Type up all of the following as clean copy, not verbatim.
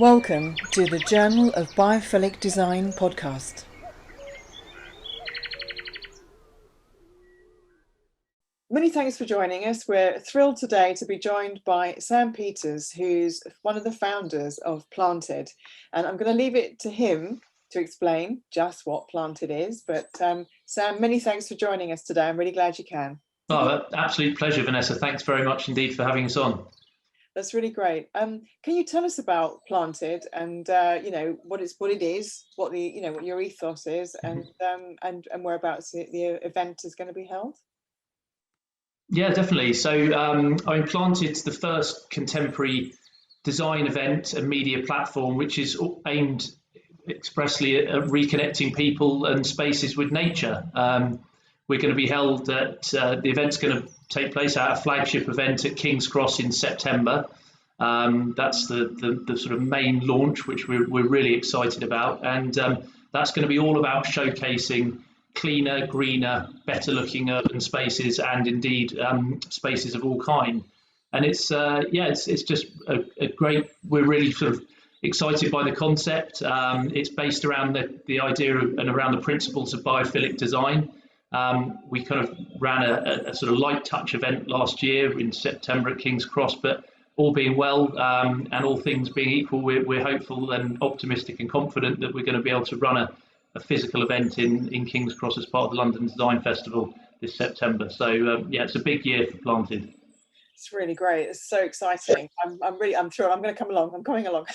Welcome to the Journal of Biophilic Design podcast. Many thanks for joining us. We're thrilled today to be joined by Sam Peters, who's one of the founders of Planted. And I'm going to leave it to him to explain just what Planted is. But Sam, many thanks for joining us today. I'm really glad you can. Oh, absolute pleasure, Vanessa. Thanks very much indeed for having us on. That's really great. Can you tell us about Planted and what it is, what your ethos is, and whereabouts the event is going to be held? Yeah, definitely. So Planted's the first contemporary design event and media platform which is aimed expressly at reconnecting people and spaces with nature. We're going to be held at the event's going to take place at a flagship event at King's Cross in September. That's the sort of main launch, which we're really excited about, and that's going to be all about showcasing cleaner, greener, better looking urban spaces, and indeed spaces of all kind. And it's just a great. We're really sort of excited by the concept. It's based around the idea of, and around the principles of biophilic design. We kind of ran a sort of light touch event last year in September at King's Cross, but all being well and all things being equal, we're hopeful and optimistic and confident that we're going to be able to run a physical event in King's Cross as part of the London Design Festival this September. So it's a big year for Planted. It's really great. It's so exciting. I'm thrilled. I'm going to come along. I'm coming along.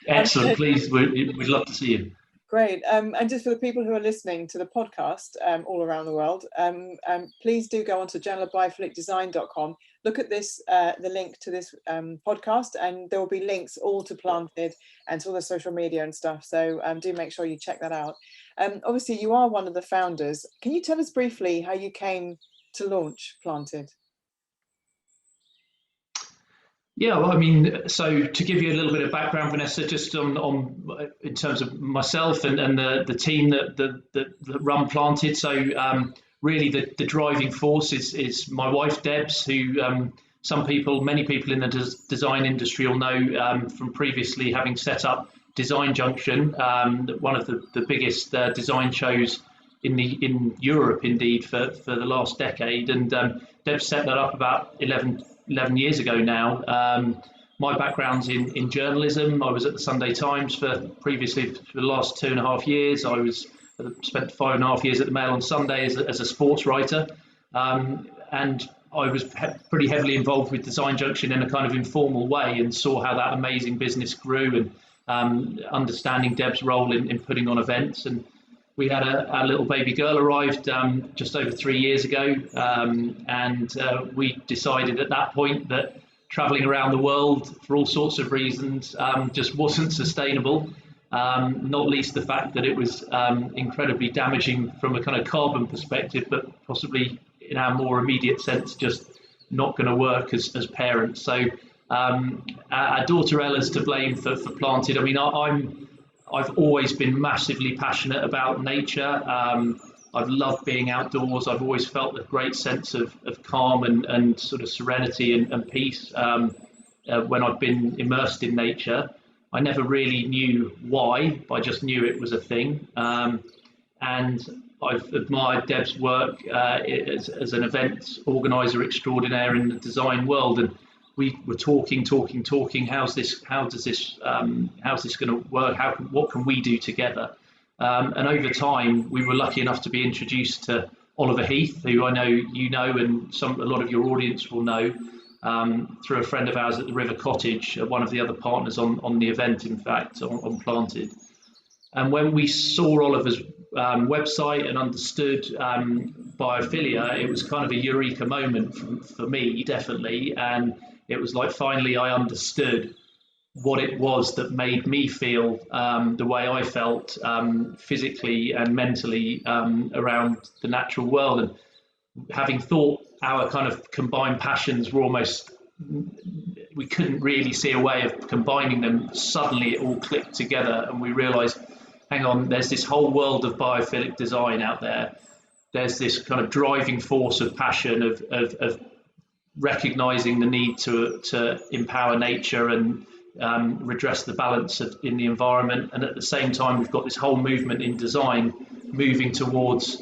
Excellent. Please, we'd love to see you. Great. And just for the people who are listening to the podcast all around the world, please do go on to journalofbiophilicdesign.com. Look at this, the link to this podcast, and there will be links all to Planted and to all the social media and stuff. So do make sure you check that out. Obviously, you are one of the founders. Can you tell us briefly how you came to launch Planted? Yeah, well, I mean, so to give you a little bit of background, Vanessa, just on in terms of myself and the team that run Planted. So really, the driving force is my wife, Debs, who many people in the design industry will know from previously having set up Design Junction, one of the biggest design shows in Europe, indeed, for the last decade. And Debs set that up about 11 years ago now. My background's in journalism. I was at the Sunday Times for the last 2.5 years. I spent 5.5 years at the Mail on Sunday as a sports writer, and I was pretty heavily involved with Design Junction in a kind of informal way, and saw how that amazing business grew, and understanding Deb's role in putting on events. And we had our little baby girl arrived just over 3 years ago, and we decided at that point that traveling around the world for all sorts of reasons just wasn't sustainable, not least the fact that it was incredibly damaging from a kind of carbon perspective, but possibly in our more immediate sense just not going to work as parents. So our daughter Ella's to blame for Planted. I mean, I've always been massively passionate about nature. I've loved being outdoors. I've always felt a great sense of calm and sort of serenity and peace when I've been immersed in nature. I never really knew why, but I just knew it was a thing. And I've admired Deb's work as an event organizer extraordinaire in the design world. And we were talking. How's this going to work? What can we do together? And over time, we were lucky enough to be introduced to Oliver Heath, who I know you know, and a lot of your audience will know, through a friend of ours at the River Cottage, one of the other partners on the event, in fact, on Planted. And when we saw Oliver's website and understood biophilia, it was kind of a eureka moment for me, definitely. And it was like, finally, I understood what it was that made me feel the way I felt physically and mentally around the natural world. And having thought our kind of combined passions were we couldn't really see a way of combining them, suddenly it all clicked together, and we realized, hang on, there's this whole world of biophilic design out there. There's this kind of driving force of passion of recognizing the need to empower nature and redress the balance in the environment. And at the same time, we've got this whole movement in design moving towards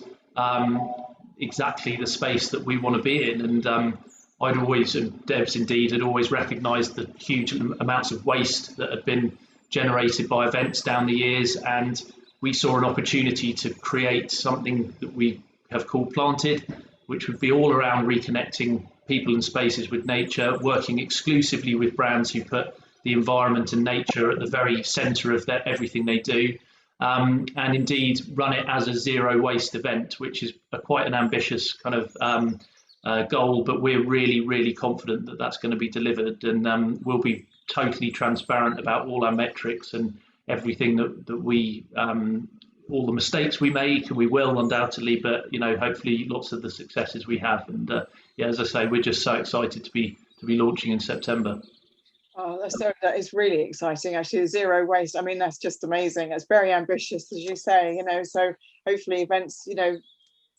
exactly the space that we want to be in. And I'd always, and Debs indeed, had always recognised the huge amounts of waste that had been generated by events down the years, and we saw an opportunity to create something that we have called Planted, which would be all around reconnecting people and spaces with nature, working exclusively with brands who put the environment and nature at the very centre of everything they do, and indeed run it as a zero waste event, which is quite an ambitious kind of goal, but we're really, really confident that that's going to be delivered, and we'll be totally transparent about all our metrics and everything that we all the mistakes we make, and we will undoubtedly, but hopefully lots of the successes we have. And yeah, as I say, we're just so excited to be launching in September. Oh, that is really exciting, actually. Zero waste, I mean, that's just amazing. It's very ambitious, as you say, so hopefully events,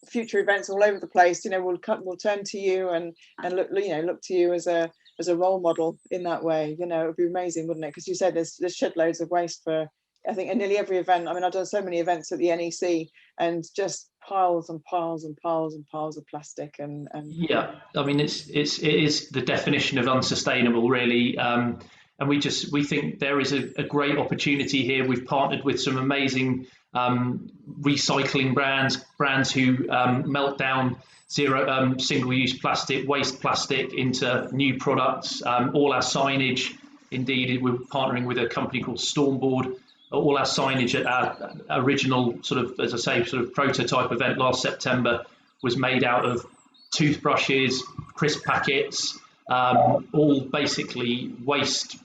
future events all over the place, will turn to you and look to you as a role model in that way. It would be amazing, wouldn't it? Because you said there's shed loads of waste for, I think, in nearly every event. I mean, I've done so many events at the NEC, and just piles and piles and piles and piles of plastic and yeah, I mean, it is the definition of unsustainable, really. And we think there is a great opportunity here. We've partnered with some amazing recycling brands who melt down single-use plastic, waste plastic into new products. All our signage, indeed, we're partnering with a company called Stormboard. All our signage at our original sort of, as I say, sort of prototype event last September was made out of toothbrushes, crisp packets, all basically waste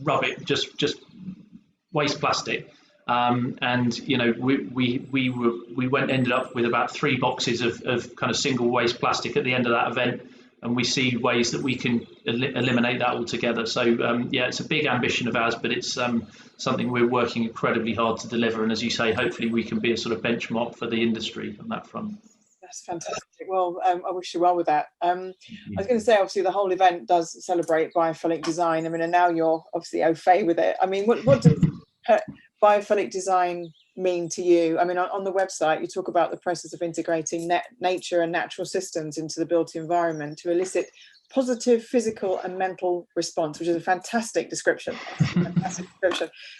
rubbish, just waste plastic. And we ended up with about 3 boxes of kind of single waste plastic at the end of that event, and we see ways that we can eliminate that altogether. So yeah, it's a big ambition of ours, but it's something we're working incredibly hard to deliver. And as you say, hopefully we can be a sort of benchmark for the industry on that front. That's fantastic. Well, I wish you well with that. I was going to say, obviously, the whole event does celebrate biophilic design. I mean, and now you're obviously au fait with it. I mean, what does biophilic design mean to you? I mean, on the website, you talk about the process of integrating nature and natural systems into the built environment to elicit positive physical and mental response, which is a fantastic description.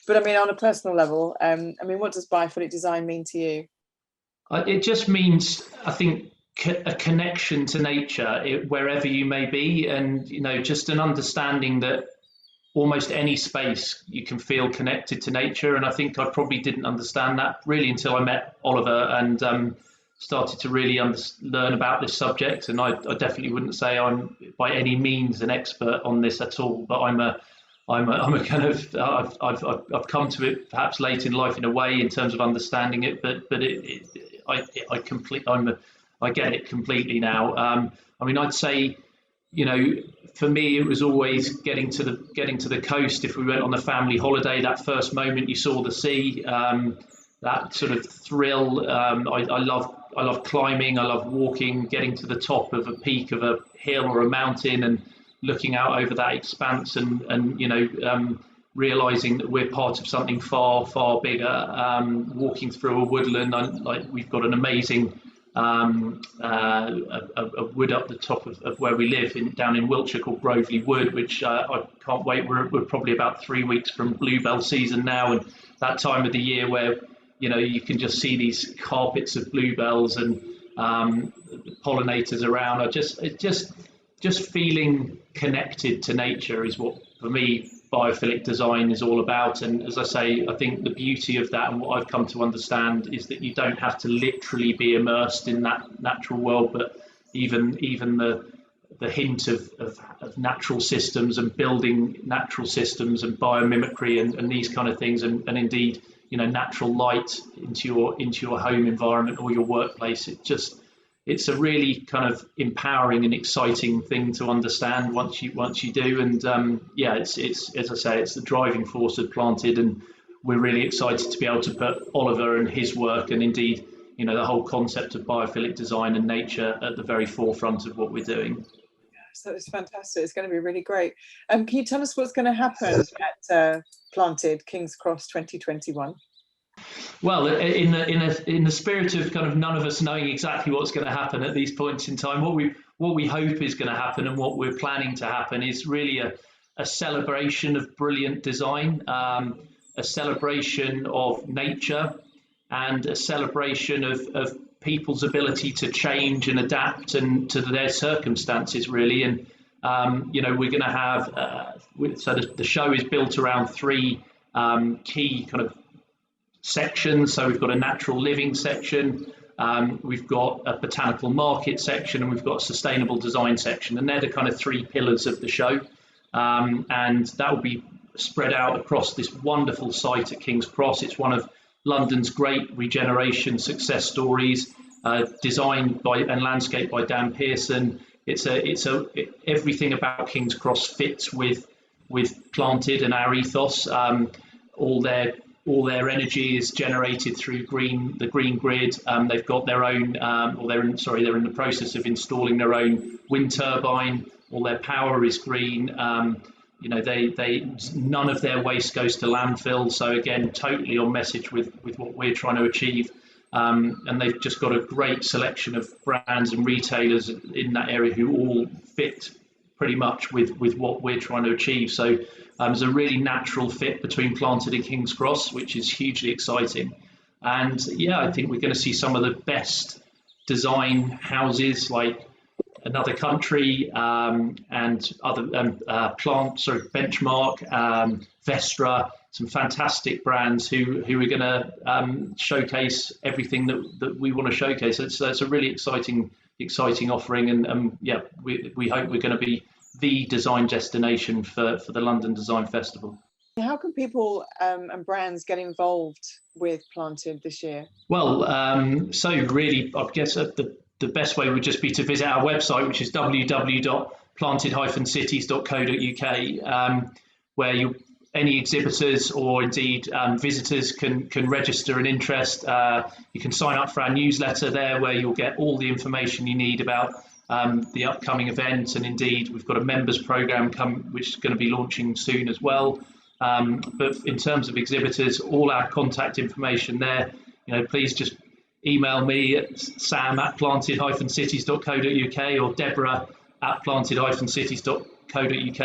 But I mean, on a personal level, I mean, what does biophilic design mean to you? It just means, I think, a connection to nature wherever you may be, and just an understanding that almost any space you can feel connected to nature. And I think I probably didn't understand that really until I met Oliver and started to really learn about this subject. And I definitely wouldn't say I'm by any means an expert on this at all, but I'm a kind of I've come to it perhaps late in life in a way in terms of understanding it, but I get it completely now. I mean, I'd say, for me, it was always getting to the coast. If we went on a family holiday, that first moment you saw the sea, that sort of thrill. I love climbing. I love walking, getting to the top of a peak of a hill or a mountain and looking out over that expanse and realizing that we're part of something far, far bigger. Walking through a woodland, we've got an amazing a wood up the top of where we live down in Wiltshire called Groveley Wood, which I can't wait. We're probably about 3 weeks from bluebell season now, and that time of the year where you can just see these carpets of bluebells and pollinators around. Just feeling connected to nature is what, for me, biophilic design is all about. And as I say, I think the beauty of that and what I've come to understand is that you don't have to literally be immersed in that natural world, but even the hint of natural systems and building natural systems and biomimicry and these kind of things, and indeed natural light into your home environment or your workplace. It's a really kind of empowering and exciting thing to understand once you do. And yeah, it's as I say, it's the driving force of Planted, and we're really excited to be able to put Oliver and his work and indeed the whole concept of biophilic design and nature at the very forefront of what we're doing. So it's fantastic. It's going to be really great. Can you tell us what's going to happen at Planted King's Cross 2021? Well, in the spirit of kind of none of us knowing exactly what's going to happen at these points in time, what we hope is going to happen and what we're planning to happen is really a celebration of brilliant design, a celebration of nature, and a celebration of people's ability to change and adapt and to their circumstances, really. And we're going to have so the show is built around three key kind of sections. So we've got a natural living section, we've got a botanical market section, and we've got a sustainable design section, and they're the kind of three pillars of the show. And that will be spread out across this wonderful site at King's Cross. It's one of London's great regeneration success stories, designed by and landscaped by Dan Pearson. It's everything about King's Cross fits with Planted and our ethos. All their energy is generated through the green grid. They've got their own, they're in the process of installing their own wind turbine. All their power is green. None of their waste goes to landfill. So again, totally on message with what we're trying to achieve. And they've just got a great selection of brands and retailers in that area who all fit pretty much with what we're trying to achieve. So there's a really natural fit between Planted and King's Cross, which is hugely exciting. And yeah, I think we're going to see some of the best design houses like Another Country and other Benchmark, Vestra, some fantastic brands who are going to showcase everything that we want to showcase. So it's a really exciting offering, and yeah, we hope we're going to be the design destination for the London Design Festival. How can people and brands get involved with Planted this year? Well, so really, I guess the best way would just be to visit our website, which is www.planted-cities.co.uk, where any exhibitors or indeed visitors can register an interest. You can sign up for our newsletter there, where you'll get all the information you need about the upcoming event, and indeed we've got a members program which is going to be launching soon as well. But in terms of exhibitors, all our contact information there. Please just email me at sam@planted-cities.co.uk or deborah@planted-cities.co.uk,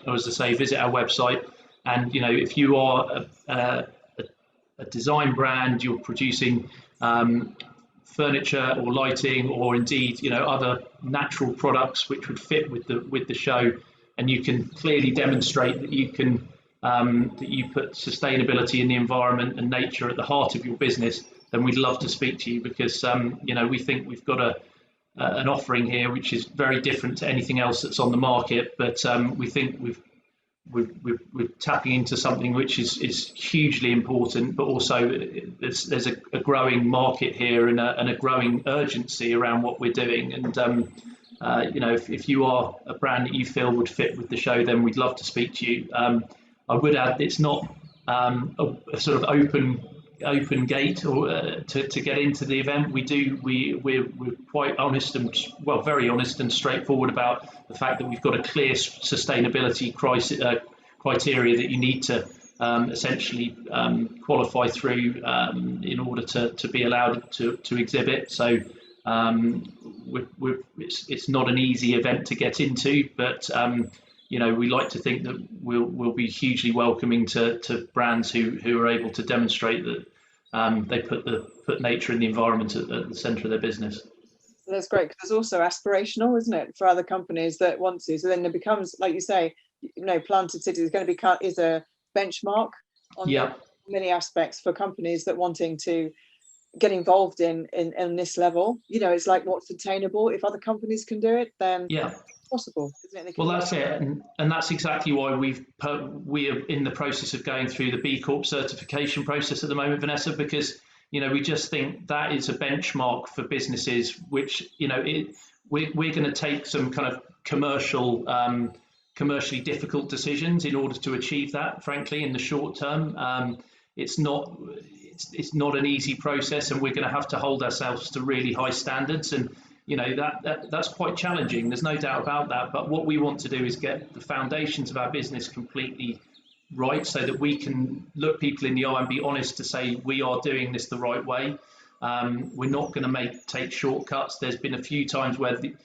or as I say, visit our website. And if you are a design brand, you're producing furniture or lighting, or indeed other natural products which would fit with the show, and you can clearly demonstrate that you can that you put sustainability in the environment and nature at the heart of your business, then we'd love to speak to you, because we think we've got an offering here which is very different to anything else that's on the market. But we think we're tapping into something which is hugely important, but also there's a growing market here and a growing urgency around what we're doing. And if you are a brand that you feel would fit with the show, then we'd love to speak to you. I would add, it's not a sort of open gate or to get into the event. We're quite honest and very honest and straightforward about the fact that we've got a clear sustainability criteria that you need to essentially qualify through in order to be allowed to exhibit. So it's not an easy event to get into, but we like to think that we'll be hugely welcoming to brands who are able to demonstrate that they put nature and the environment at the centre of their business. That's great, because it's also aspirational, isn't it, for other companies that want to? So then it becomes, like you say, Planted Cities is going to is a benchmark on many aspects for companies that wanting to get involved in this level. It's like, what's attainable? If other companies can do it, then possible, isn't it? Well, that's it, and that's exactly why we are in the process of going through the B Corp certification process at the moment, Vanessa, because we just think that is a benchmark for businesses which we're going to take some kind of commercially difficult decisions in order to achieve that. Frankly, in the short term, it's not an easy process, and we're going to have to hold ourselves to really high standards. And that's quite challenging. There's no doubt about that. But what we want to do is get the foundations of our business completely right, so that we can look people in the eye and be honest to say we are doing this the right way. We're not going to take shortcuts. There's been a few times where the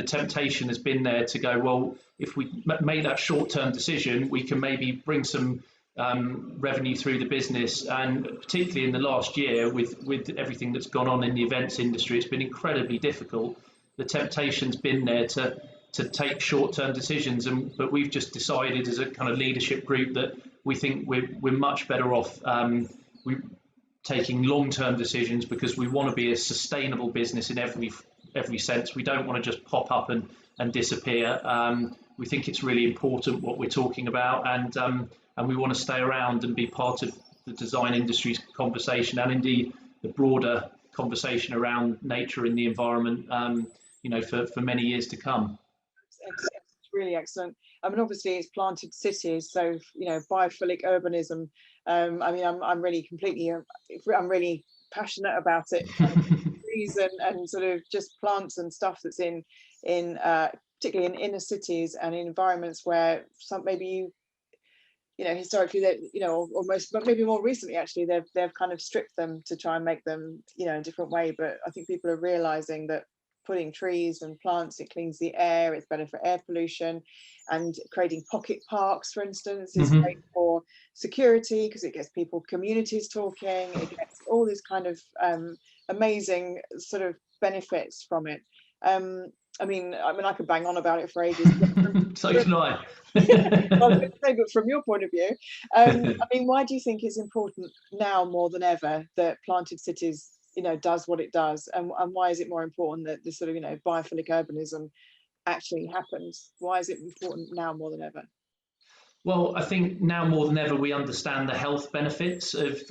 temptation has been there to go, well, if we make that short-term decision, we can maybe bring some revenue through the business. And particularly in the last year, with everything that's gone on in the events industry, it's been incredibly difficult. The temptation's been there to take short-term decisions, but we've just decided as a kind of leadership group that we think we're much better off taking long-term decisions, because we want to be a sustainable business in every sense. We don't want to just pop up and disappear. We think it's really important what we're talking about, and we want to stay around and be part of the design industry's conversation, and indeed the broader conversation around nature and the environment, for many years to come. It's really excellent. I mean, obviously it's planted cities, so biophilic urbanism. I'm really passionate about it. Trees and sort of just plants and stuff that's in particularly in inner cities and in environments where historically but maybe more recently actually they've kind of stripped them to try and make them a different way. But I think people are realizing that putting trees and plants, it cleans the air, it's better for air pollution. And creating pocket parks, for instance, is great for security, because it gets communities talking, it gets all these kind of amazing sort of benefits from it. I mean, I could bang on about it for ages. So can I. But from your point of view, why do you think it's important now more than ever that planted cities does what it does, and why is it more important that this sort of biophilic urbanism actually happens? Why is it important now more than ever? Well, I think now more than ever we understand the health benefits of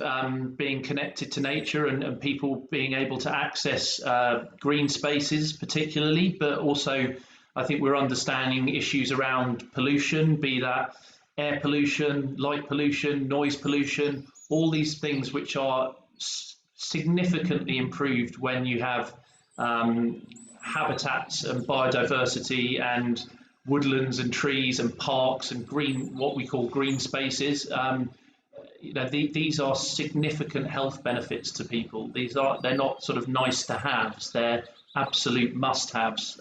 being connected to nature, and people being able to access green spaces particularly, but also I think we're understanding issues around pollution, be that air pollution, light pollution, noise pollution, all these things which are significantly improved when you have habitats and biodiversity and woodlands and trees and parks and what we call green spaces. These are significant health benefits to people. They're not sort of nice to haves, they're absolute must-haves.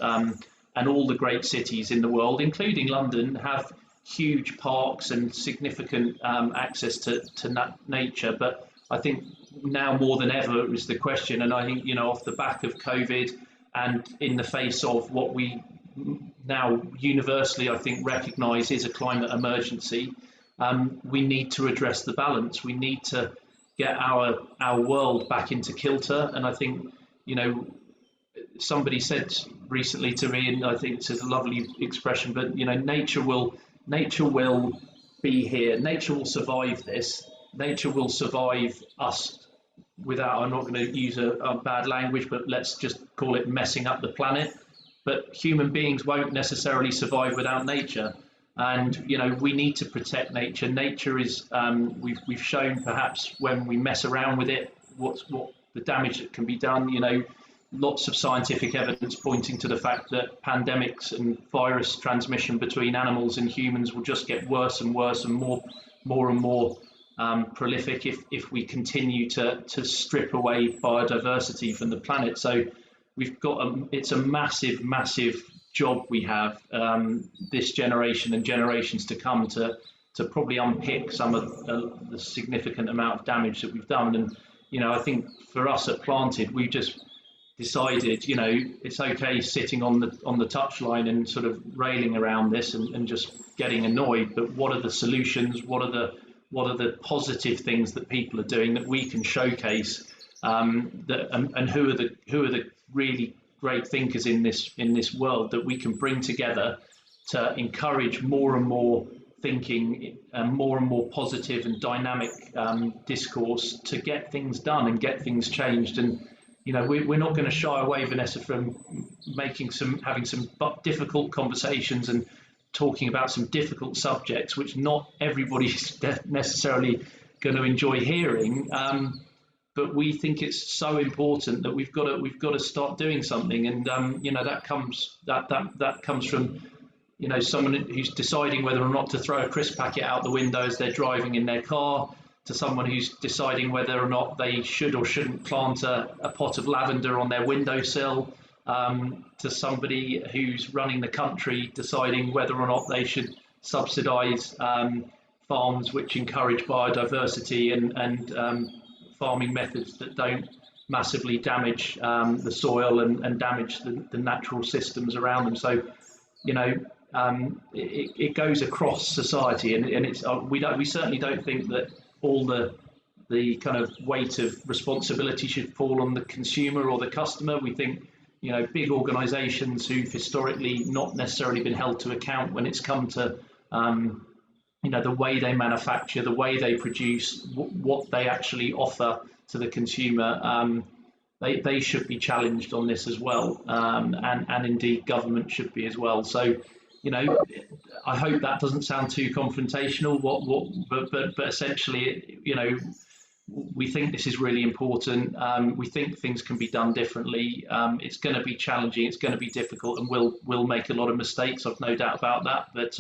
And all the great cities in the world, including London, have huge parks and significant access to nature. But I think now more than ever is the question, and I think off the back of COVID and in the face of what we now universally I think recognise is a climate emergency, we need to address the balance. We need to get our world back into kilter. And I think somebody said recently to me, and I think it's a lovely expression, but nature will be here. Nature will survive this. Nature will survive us without, I'm not going to use a bad language, but let's just call it messing up the planet. But human beings won't necessarily survive without nature. And we need to protect nature. Nature is we've shown perhaps when we mess around with it what the damage that can be done. Lots of scientific evidence pointing to the fact that pandemics and virus transmission between animals and humans will just get worse and worse and more and more prolific if we continue to strip away biodiversity from the planet. So we've got it's a massive job we have, this generation and generations to come, to probably unpick some of the significant amount of damage that we've done. And I think for us at Planted, we just decided it's okay sitting on the touchline and sort of railing around this and just getting annoyed, but what are the solutions, what are the positive things that people are doing that we can showcase, and who are the really great thinkers in this world that we can bring together to encourage more and more thinking and more positive and dynamic discourse to get things done and get things changed. And we're not going to shy away, Vanessa, from having some difficult conversations and talking about some difficult subjects which not everybody's necessarily going to enjoy hearing, but we think it's so important that we've got to start doing something. And that comes from someone who's deciding whether or not to throw a crisp packet out the window as they're driving in their car, to someone who's deciding whether or not they should or shouldn't plant a pot of lavender on their windowsill, to somebody who's running the country deciding whether or not they should subsidise farms which encourage biodiversity and farming methods that don't massively damage the soil and damage the natural systems around them. So, it goes across society, and it's we certainly don't think that all the kind of weight of responsibility should fall on the consumer or the customer. We think big organisations who've historically not necessarily been held to account when it's come to the way they manufacture, the way they produce, what they actually offer to the consumer, they should be challenged on this as well, and indeed government should be as well. So I hope that doesn't sound too confrontational. But essentially, we think this is really important. We think things can be done differently. It's going to be challenging. It's going to be difficult, and we'll make a lot of mistakes. I've no doubt about that. But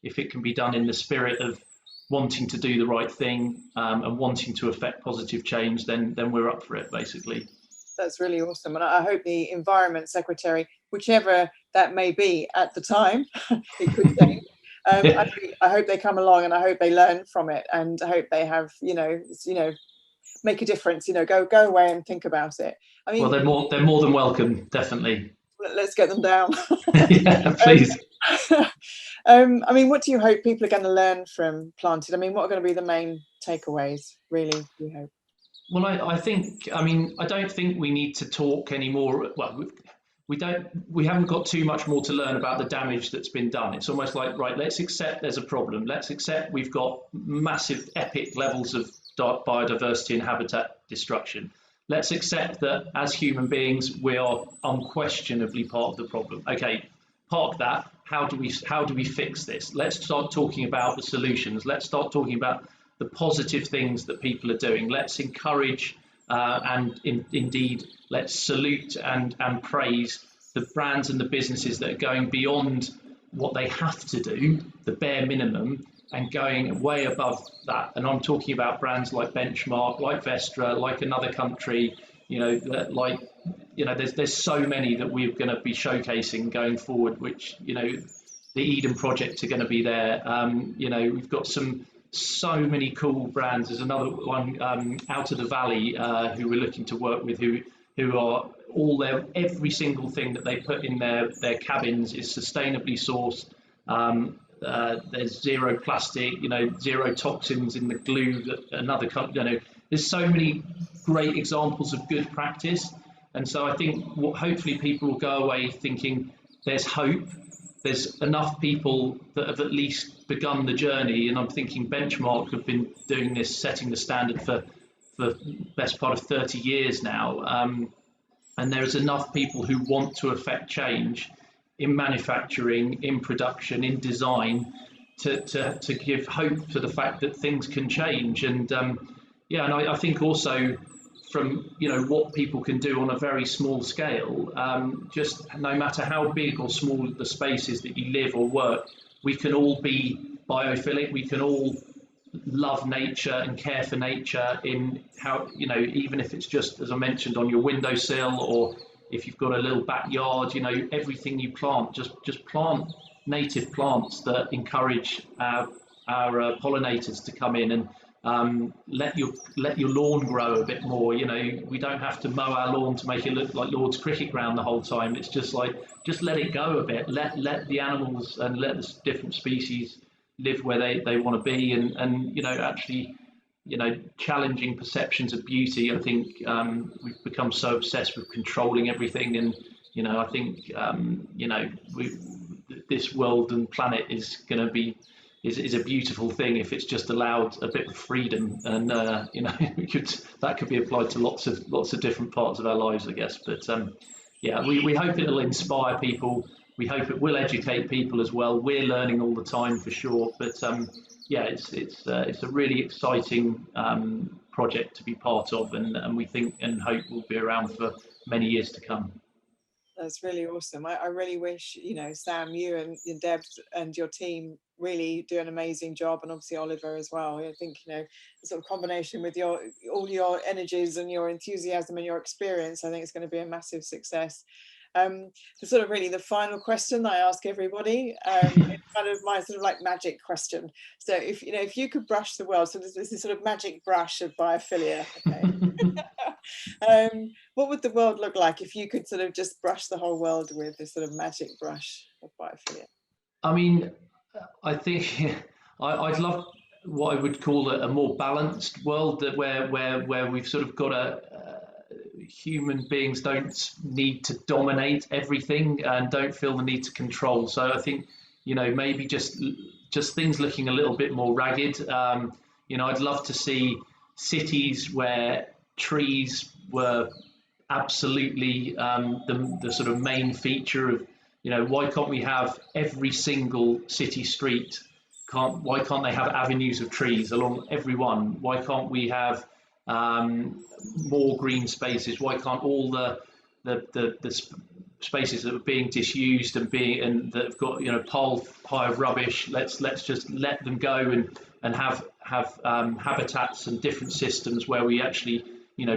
if it can be done in the spirit of wanting to do the right thing and wanting to affect positive change, then we're up for it, basically. That's really awesome. And I hope the Environment Secretary, whichever that may be at the time, it could change. I hope they come along, and I hope they learn from it, and I hope they have, make a difference. Go away and think about it. I mean, well, they're more than welcome, definitely. Let's get them down. Yeah, please. I mean, what do you hope people are going to learn from Planted? I mean, what are going to be the main takeaways, really, do you hope? Well, I don't think we need to talk anymore. Well, we haven't got too much more to learn about the damage that's been done. It's almost like, right, let's accept there's a problem. Let's accept we've got massive, epic levels of biodiversity and habitat destruction. Let's accept that as human beings, we are unquestionably part of the problem. Okay, park that. How do we fix this? Let's start talking about the solutions. Let's start talking about the positive things that people are doing. Let's encourage and indeed let's salute and praise the brands and the businesses that are going beyond what they have to do, the bare minimum, and going way above that. And I'm talking about brands like Benchmark, like Vestra, like Another Country, there's so many that we're going to be showcasing going forward, which, the Eden Project are going to be there. We've got so many cool brands. There's another one out of the valley who we're looking to work with, who are every single thing that they put in their cabins is sustainably sourced. There's zero plastic, zero toxins in the glue that another company, there's so many great examples of good practice. And so I think hopefully people will go away thinking there's hope. There's enough people that have at least begun the journey, and I'm thinking Benchmark have been doing this, setting the standard for the best part of 30 years now. And there's enough people who want to affect change in manufacturing, in production, in design, to give hope for the fact that things can change. And and I think also from what people can do on a very small scale, just no matter how big or small the space is that you live or work, we can all be biophilic. We can all love nature and care for nature in how, even if it's just, as I mentioned, on your windowsill, or if you've got a little backyard, everything you plant, just plant native plants that encourage our pollinators to come in, and let your lawn grow a bit more. We don't have to mow our lawn to make it look like Lord's cricket ground the whole time. It's just let it go a bit. Let the animals and let the different species live where they want to be, and actually challenging perceptions of beauty. I think we've become so obsessed with controlling everything, and I think this world and planet is going to be is a beautiful thing if it's just allowed a bit of freedom, and that could be applied to lots of different parts of our lives, I guess. But we hope it'll inspire people. We hope it will educate people as well. We're learning all the time, for sure. But it's a really exciting project to be part of, and we think and hope will be around for many years to come. That's really awesome. I really wish, Sam, you and Deb and your team really do an amazing job, and obviously Oliver as well. I think, the sort of combination with all your energies and your enthusiasm and your experience, I think it's going to be a massive success. The sort of really the final question that I ask everybody, it's kind of my sort of like magic question. So if you could brush the world, so there's this sort of magic brush of biophilia, okay? What would the world look like if you could sort of just brush the whole world with this sort of magic brush of biophilia? I mean, I think I'd love what I would call a more balanced world, that where we've sort of got human beings don't need to dominate everything and don't feel the need to control. So I think, maybe just things looking a little bit more ragged. I'd love to see cities where trees were absolutely the sort of main feature of, why can't we have every single city street? Why can't they have avenues of trees along every one? Why can't we have more green spaces? Why can't all the spaces that are being disused and that have got piled high of rubbish, let's just let them go and have habitats and different systems where we actually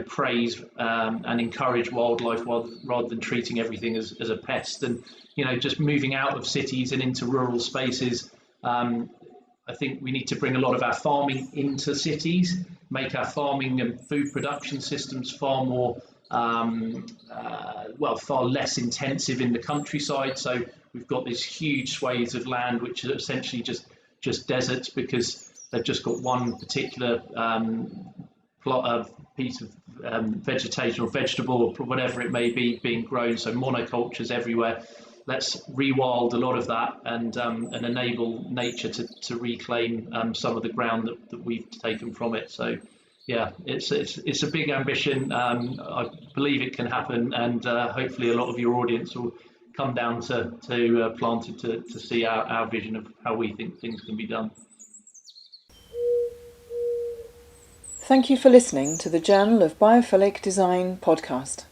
praise and encourage wildlife rather than treating everything as a pest, and just moving out of cities and into rural spaces. I think we need to bring a lot of our farming into cities, make our farming and food production systems far more far less intensive in the countryside. So we've got these huge swathes of land which are essentially just deserts, because they've just got one particular piece of vegetation or vegetable or whatever it may be being grown. So monocultures everywhere. Let's rewild a lot of that and enable nature to reclaim some of the ground that we've taken from it. So yeah, it's a big ambition. I believe it can happen, and hopefully a lot of your audience will come down to Planted to see our vision of how we think things can be done. Thank you for listening to the Journal of Biophilic Design podcast.